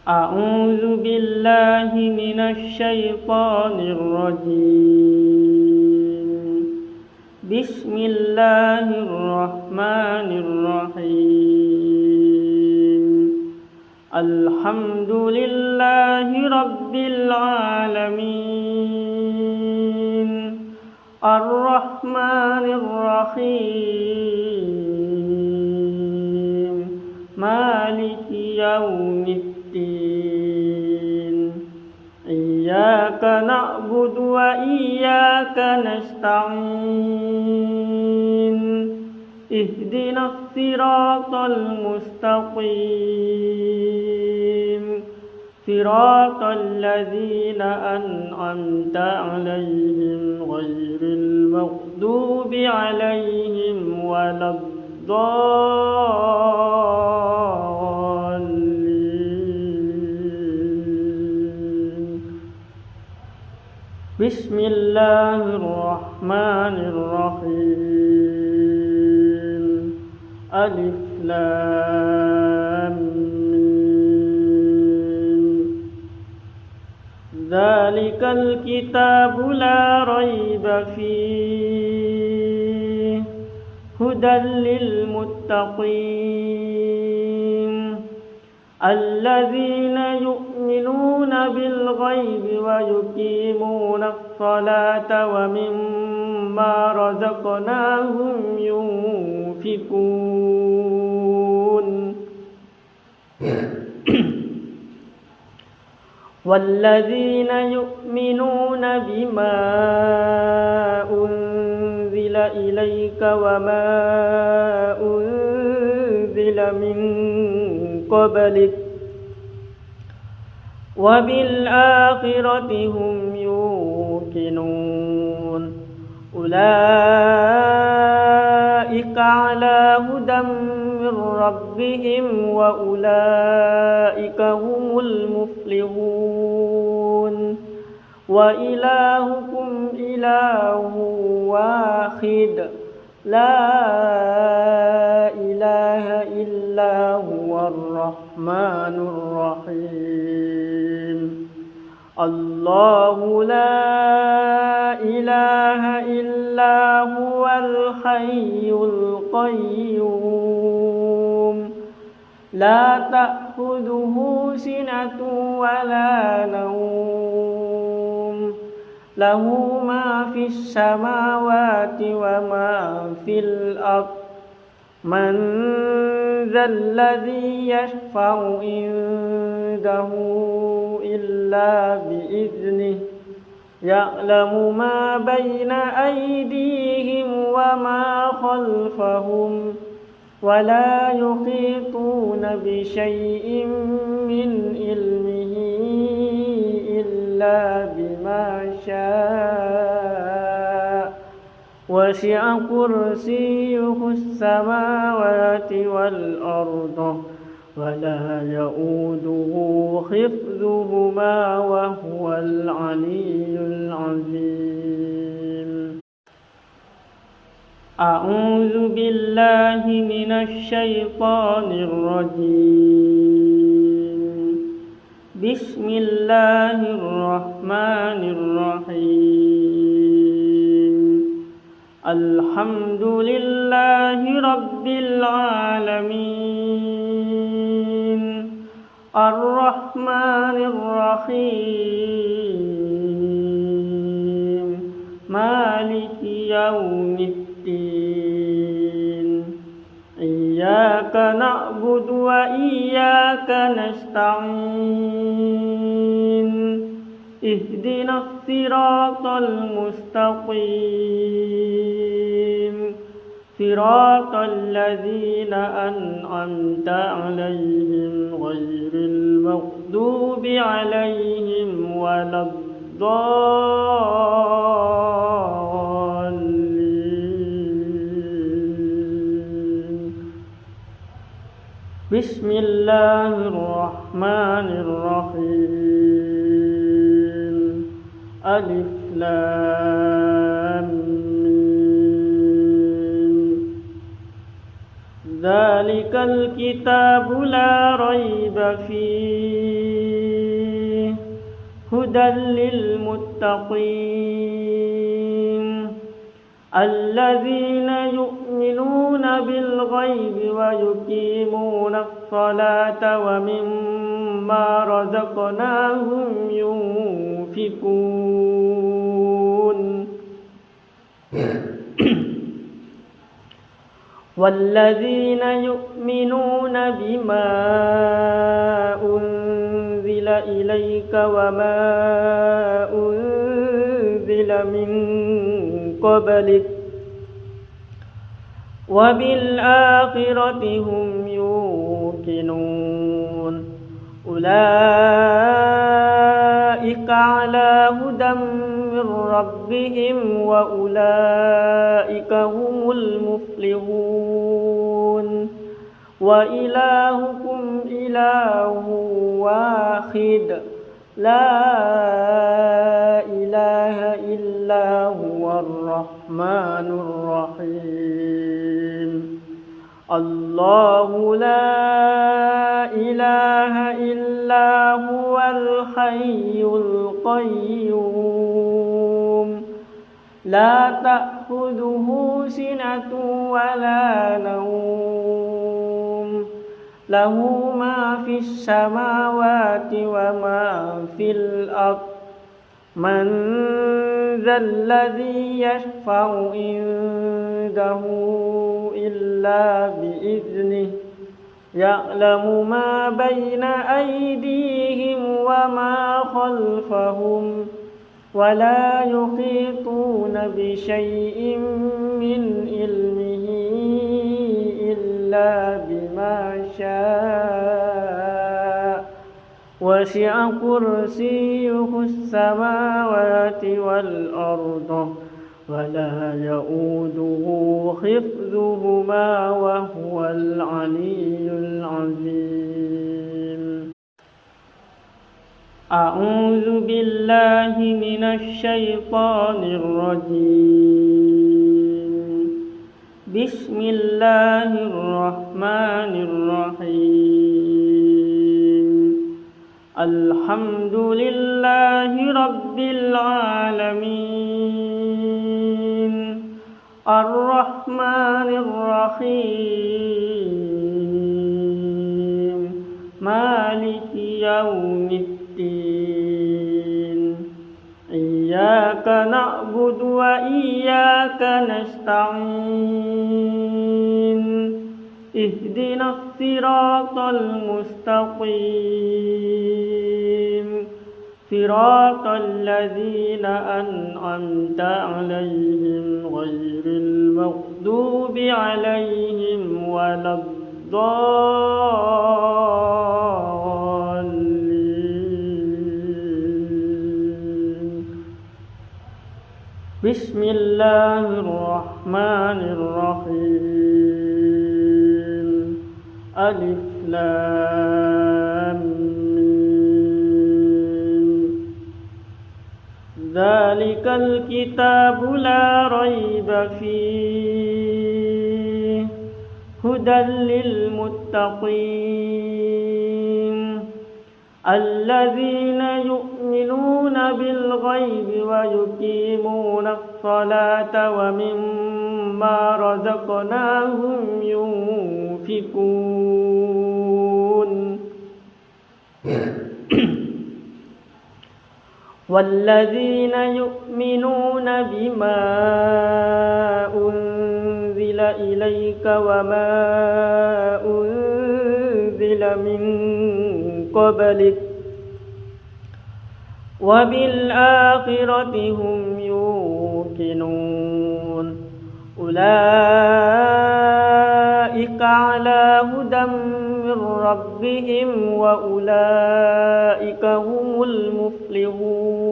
أعوذ بالله من الشيطان الرجيم. بسم الله الرحمن الرحيم. الحمد لله رب العالمين الرحمن الرحيم مالك يوم الدين. إياك نعبد وإياك نستعين. اهدنا الصراط المستقيم صراط الذين أنعمت عليهم غير المغضوب عليهم ولا الضالين. بسم الله الرحمن الرحيم. ألف لام ميم. ذلك الكتاب لا ريب فيه هدى للمتقين الذين يؤمنون بالغيب ويقيمون الصلاة ومما رزقناهم ينفقون. والذين يؤمنون بما أنزل إليك وما أنزل من قبلك وبالآخرة هم يوقنون. أولئك على هدى من ربهم وأولئك هم المفلحون. وإلهكم إله واحد لا إله إلا هو الرحمن الرحيم. الله لا إله إلا هو الحي القيوم لا تأخذه سنة ولا نوم له ما في السماوات وما في الأرض. من ذا الذي يشفع عنده إلا بإذنه يعلم ما بين أيديهم وما خلفهم ولا يحيطون بشيء من علمه إلا بما شاء. وسع كرسيه السماوات والأرض ولا يؤوده حفظهما وهو العلي العظيم. أعوذ بالله من الشيطان الرجيم. بسم الله الرحمن الرحيم. الحمد لله رب العالمين الرحمن الرحيم مالك يوم الدين. إياك نعبد وإياك نستعين. اهدنا الصراط المستقيم صراط الذين أنعمت عليهم غير المغضوب عليهم ولا الضالين. بسم الله الرحمن الرحيم. ألف لام ميم. ذلك الكتاب لا ريب فيه هدى للمتقين الذين يؤمنون بالغيب ويقيمون الصلاة ومما رزقناهم ينفقون والذين يؤمنون بما أنزل إليك وما أنزل من قبلك وبالآخرة هم يوقنون أولئك على هدى من ربهم وأولئك هم المفلحون وإلهكم إله واحد لا إله إلا هو الرحمن الرحيم الله لا إله إلا هو الحي القيوم لا تأخذه سنة ولا نوم له ما في السماوات وما في الأرض من ذا الذي يشفع عنده إلا بإذنه يعلم ما بين أيديهم وما خلفهم ولا يحيطون بشيء من علمه إلا بما شاء وسع كرسيه السماوات والأرض ولا يؤوده حفظهما وهو العلي العظيم أعوذ بالله من الشيطان الرجيم بسم الله الرحمن الرحيم الحمد لله رب العالمين الرحمن الرحيم مالك يوم الدين إياك نعبد وإياك نستعين اهدنا الصراط المستقيم صراط الذين أنعمت عليهم غير المغضوب عليهم ولا الضالين بسم الله الرحمن الرحيم ألف لام ميم ذلك الكتاب لا ريب فيه هدى للمتقين الذين يؤمنون بالغيب ويقيمون الصلاة ومما رزقناهم ينفقون والذين يؤمنون بما أنزل إليك وما أنزل من قبلك وبالآخرة هم يوقنون أولئك على هدى من ربهم وأولئك هم المفلحون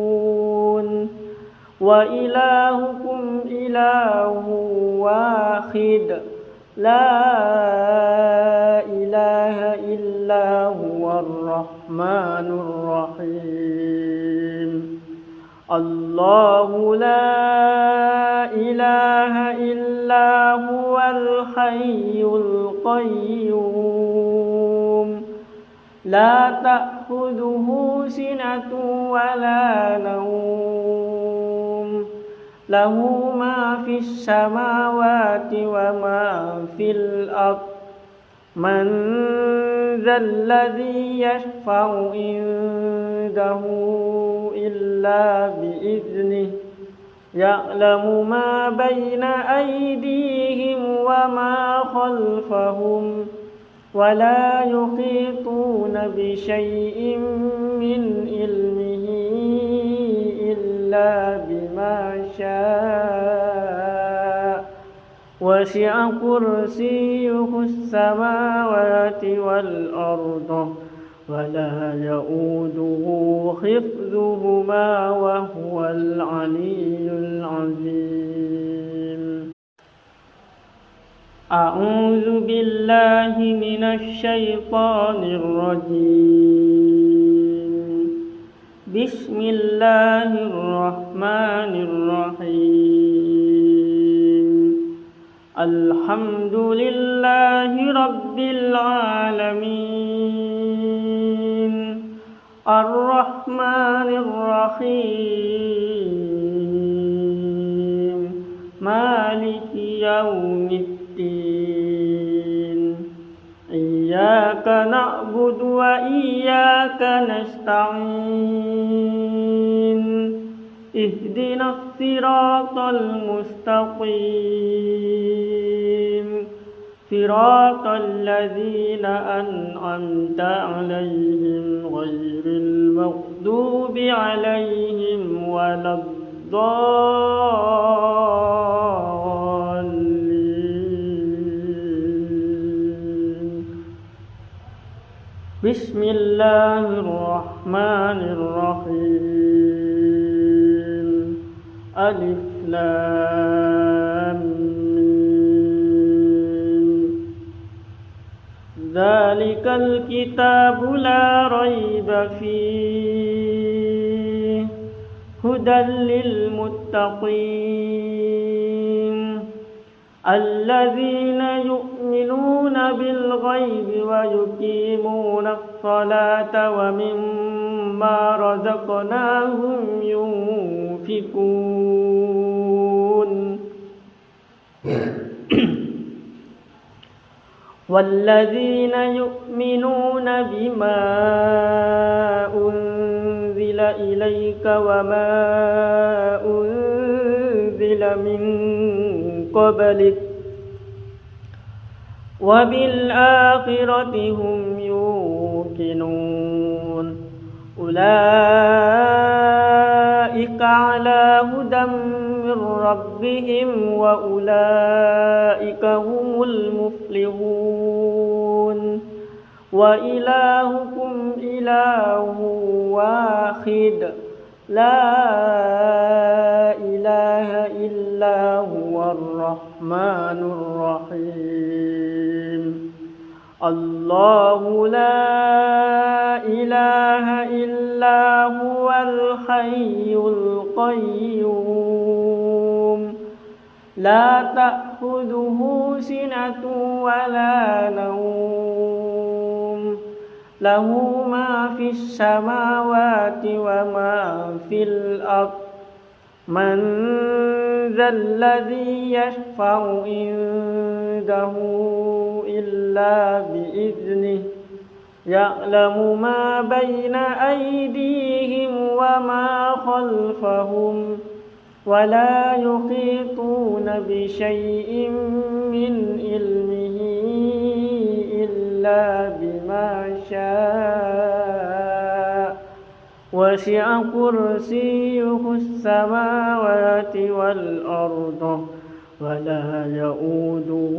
وإلهكم إله واحد لا إله إلا هو الرحمن الرحيم الله لا إله إلا هو الحي القيوم لا تأخذه سنة ولا نوم له ما في السماوات وما في الأرض من ذا الذي يشفع عنده إلا بإذنه يعلم ما بين أيديهم وما خلفهم ولا يحيطون بشيء من علمه إلا بما شاء وسع كرسيه السماوات والأرض ولا يؤوده حفظهما وهو العلي العظيم. أعوذ بالله من الشيطان الرجيم. بسم الله الرحمن الرحيم. الحمد لله رب العالمين الرحمن الرحيم مالك يوم الدين إياك نعبد وإياك نستعين اهدنا الصراط المستقيم صراط الذين أنعمت عليهم غير المغضوب عليهم ولا الضالين. بسم الله الرحمن الرحيم. ألف لام ميم. ذلك الكتاب لا ريب فيه هدى للمتقين الذين يؤمنون بالغيب ويقيمون الصلاة ومما رزقناهم ينفقون والذين يؤمنون بما أنزل إليك وما أنزل من قبلك وبالآخرة هم يوقنون أولئك على هدى من ربهم وأولئك هم المفلحون. وإلهكم إله واحد لا إله إلا هو الرحمن الرحيم. الله لا إله إلا هو الحي القيوم لا تأخذه سنة ولا نوم له ما في السماوات وما في الأرض من ذا الذي يشفع عنده إلا بإذنه يعلم ما بين أيديهم وما خلفهم ولا يحيطون بشيء من علمه إلا بما شاء وسع كرسيه السماوات والأرض ولا يؤوده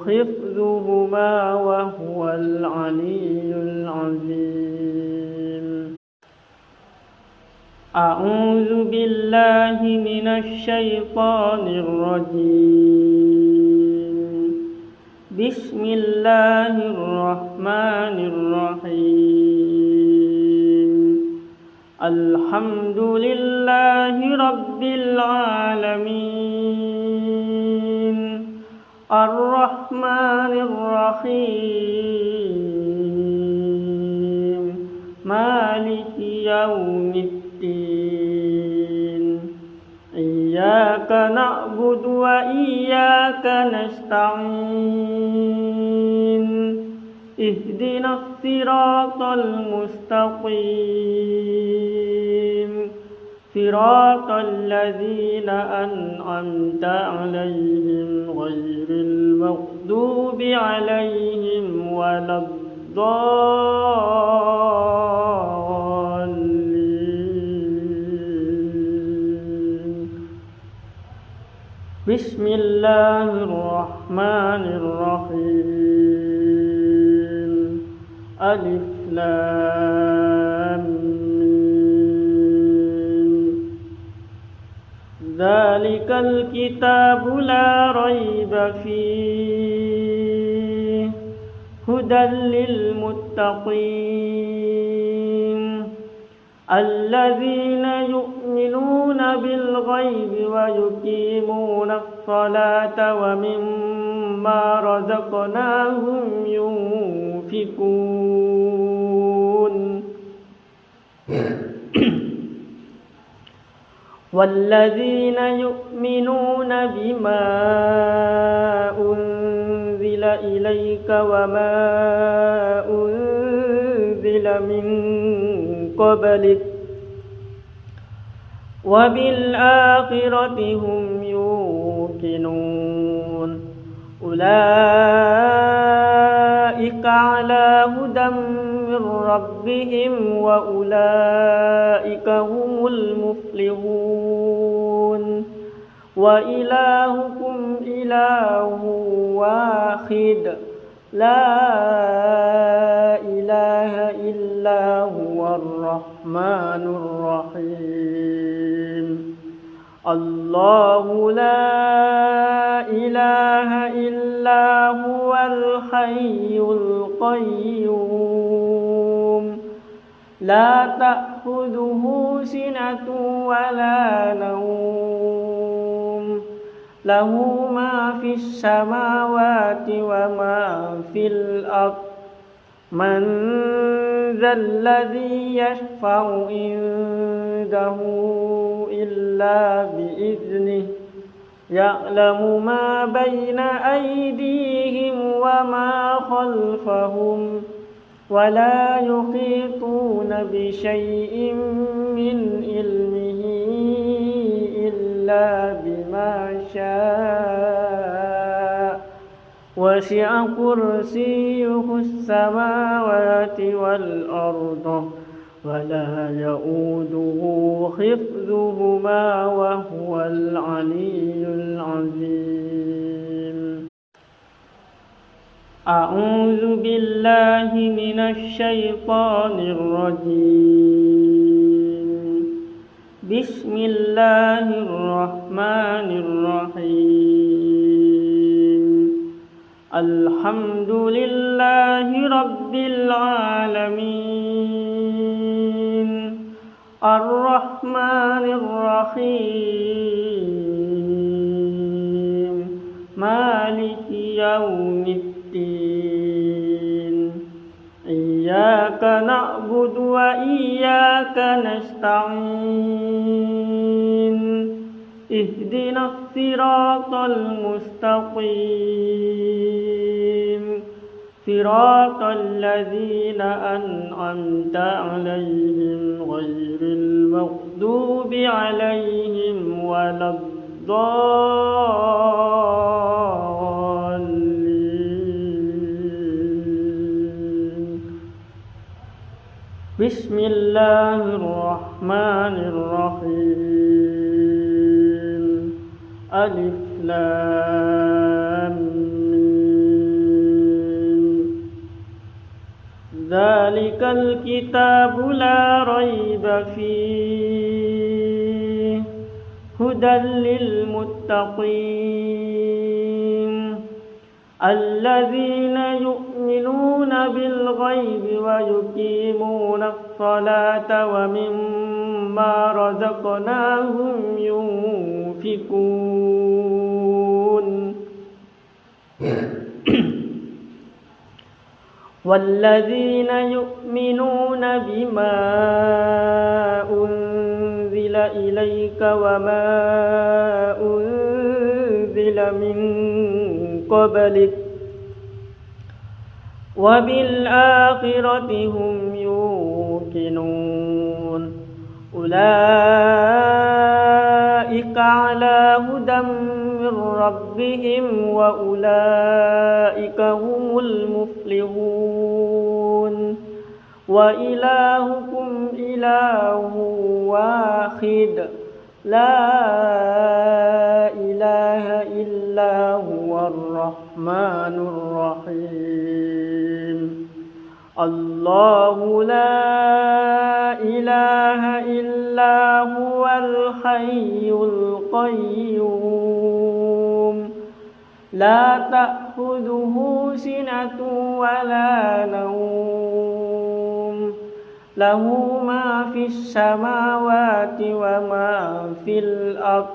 حفظهما وهو العلي العظيم. أعوذ بالله من الشيطان الرجيم. بسم الله الرحمن الرحيم. الحمد لله رب العالمين الرحمن الرحيم مالك يوم الدين إياك نعبد وإياك نستعين اهدنا الصراط المستقيم صراط الذين أنعمت عليهم غير المغضوب عليهم ولا الضالين. بسم الله الرحمن الرحيم. ألف لام ميم. ذلك الكتاب لا ريب فيه هدى للمتقين الذين يؤمنون بالغيب ويقيمون الصلاة ومما رزقناهم ينفقون والذين يؤمنون بما أنزل إليك وما أنزل من قبلك وبالآخرة هم يوقنون أولئك على هدى من ربهم وأولئك هم المفلحون. وإلهكم إله واحد لا إله إلا هو الرحمن الرحيم. الله لا إله إلا هو الحي القيوم لا تأخذه سنة ولا نوم له ما في السماوات وما في الأرض من ذا الذي يشفع عنده إلا بإذنه يعلم ما بين أيديهم وما خلفهم ولا يحيطون بشيء من علمه إلا بما شاء وسع كرسيه السماوات والأرض ولا يؤوده حفظهما وهو العلي العظيم. أعوذ بالله من الشيطان الرجيم. بسم الله الرحمن الرحيم. الحمد لله رب العالمين الرحمن الرحيم مالك يوم الدين إياك نعبد وإياك نستعين اهدنا الصراط المستقيم صراط الذين أنعمت عليهم غير المغضوب عليهم ولا الضالين. بسم الله الرحمن الرحيم. ألف لام ميم. ذلك الكتاب لا ريب فيه هدى للمتقين الذين يؤمنون بالغيب ويقيمون الصلاة ومما رزقناهم ينفقون والذين يؤمنون بما أنزل إليك وما أنزل من قبلك وبالآخرة هم يوقنون أولئك على هدى من ربهم وأولئك هم المفلحون وإلهكم إله واحد لا إله إلا هو الرحمن الرحيم الله لا إله إلا هو الحي القيوم لا تأخذه سنة ولا نوم له ما في السماوات وما في الأرض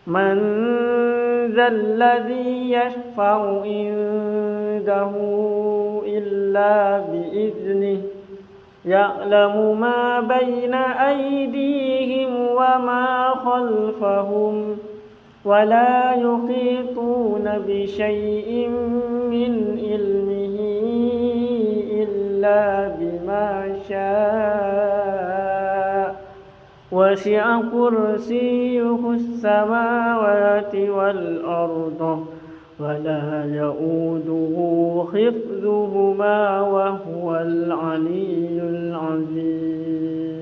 من ذا الذي يشفع عنده إلا بإذنه يعلم ما بين أيديهم وما خلفهم ولا يحيطون بشيء من علمه إلا بما شاء وسع كرسيه السماوات والأرض ولا يؤوده حفظهما وهو العلي العظيم